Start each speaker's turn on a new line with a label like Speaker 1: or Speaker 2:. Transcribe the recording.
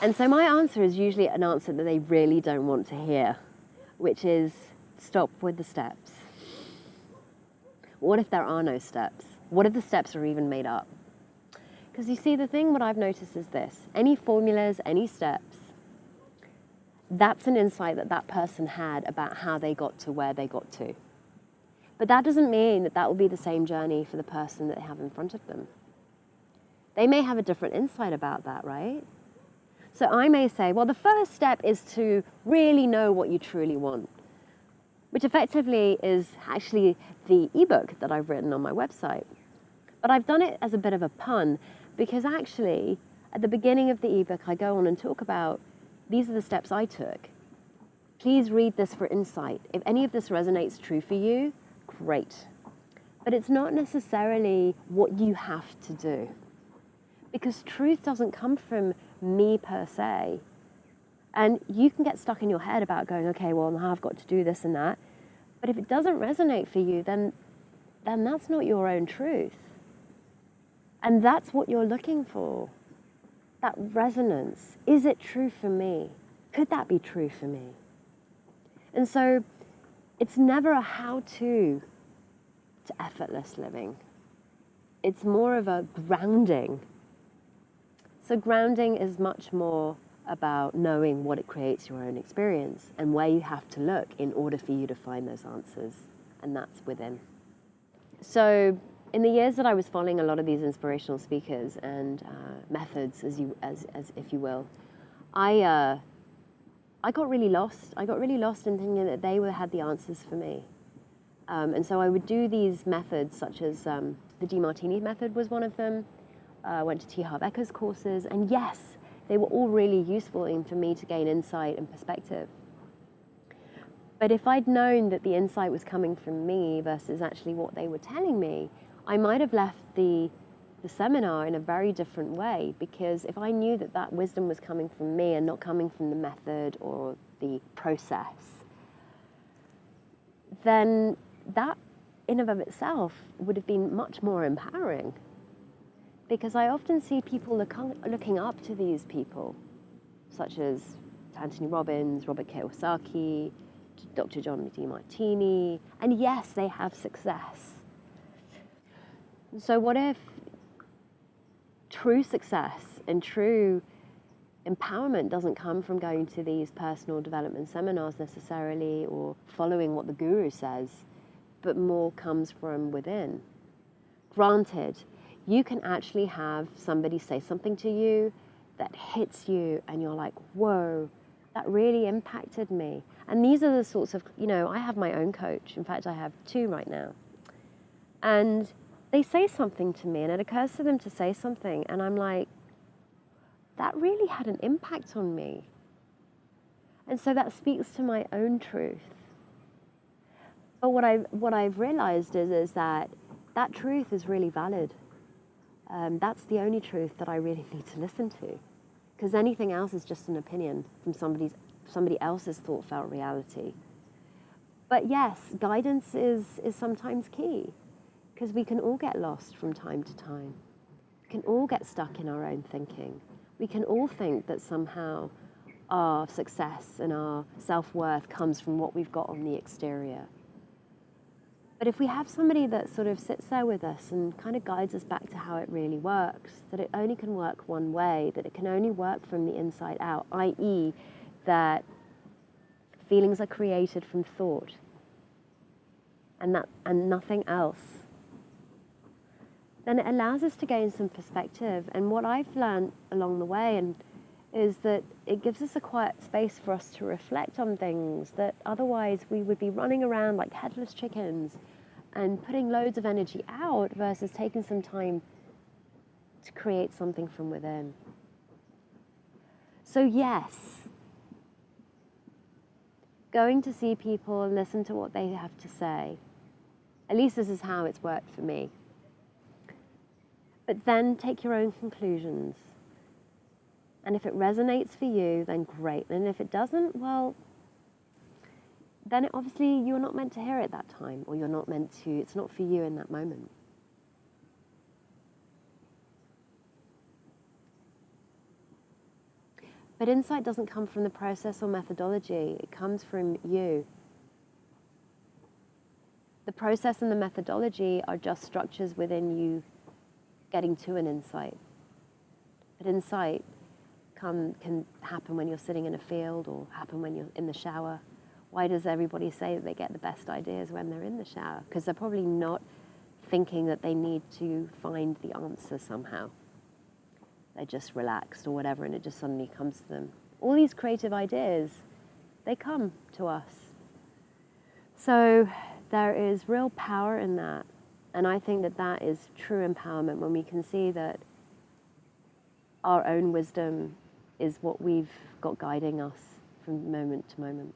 Speaker 1: And so my answer is usually an answer that they really don't want to hear, which is stop with the steps. What if there are no steps? What if the steps are even made up? Because you see, the thing what I've noticed is this: any formulas, any steps, that's an insight that that person had about how they got to where they got to. But that doesn't mean that that will be the same journey for the person that they have in front of them. They may have a different insight about that, right? So I may say, well, the first step is to really know what you truly want, which effectively is actually the ebook that I've written on my website. But I've done it as a bit of a pun, because actually at the beginning of the ebook, I go on and talk about these are the steps I took. Please read this for insight. If any of this resonates true for you, great. But it's not necessarily what you have to do, because truth doesn't come from me per se. And you can get stuck in your head about going, okay, well, now I've got to do this and that. But if it doesn't resonate for you, then that's not your own truth. And that's what you're looking for. That resonance. Is it true for me? Could that be true for me? And so it's never a how-to to effortless living. It's more of a grounding. So grounding is much more about knowing what it creates your own experience and where you have to look in order for you to find those answers, and that's within. So in the years that I was following a lot of these inspirational speakers and methods, as if you will, I got really lost. I got really lost in thinking that they had the answers for me. And so I would do these methods, such as the DeMartini method was one of them. I went to T. Harv Eker's courses, and yes, they were all really useful for me to gain insight and perspective. But if I'd known that the insight was coming from me versus actually what they were telling me, I might have left the seminar in a very different way, because if I knew that that wisdom was coming from me and not coming from the method or the process, then that in and of itself would have been much more empowering. Because I often see people looking up to these people, such as Anthony Robbins, Robert Kiyosaki, Dr. John DeMartini, and yes, they have success. So what if true success and true empowerment doesn't come from going to these personal development seminars necessarily or following what the guru says, but more comes from within? Granted, you can actually have somebody say something to you that hits you and you're like, whoa, that really impacted me. And these are the sorts of, I have my own coach. In fact, I have two right now. And they say something to me and it occurs to them to say something. And I'm like, that really had an impact on me. And so that speaks to my own truth. But what I've realized is that truth is really valid. That's the only truth that I really need to listen to, because anything else is just an opinion from somebody else's thought-felt reality. But yes, guidance is sometimes key, because we can all get lost from time to time. We can all get stuck in our own thinking. We can all think that somehow our success and our self-worth comes from what we've got on the exterior. But if we have somebody that sort of sits there with us and kind of guides us back to how it really works, that it only can work one way, that it can only work from the inside out, i.e. that feelings are created from thought and nothing else, then it allows us to gain some perspective. And what I've learned along the way is that it gives us a quiet space for us to reflect on things that otherwise we would be running around like headless chickens and putting loads of energy out versus taking some time to create something from within. So yes, going to see people and listen to what they have to say. At least this is how it's worked for me. But then take your own conclusions. And if it resonates for you, then great. And if it doesn't, well, then obviously you're not meant to hear it that time, or it's not for you in that moment. But insight doesn't come from the process or methodology. It comes from you. The process and the methodology are just structures within you getting to an insight. But insight can happen when you're sitting in a field or happen when you're in the shower. Why does everybody say that they get the best ideas when they're in the shower? Because they're probably not thinking that they need to find the answer somehow. They're just relaxed or whatever, and it just suddenly comes to them. All these creative ideas, they come to us. So there is real power in that. And I think that that is true empowerment, when we can see that our own wisdom is what we've got guiding us from moment to moment.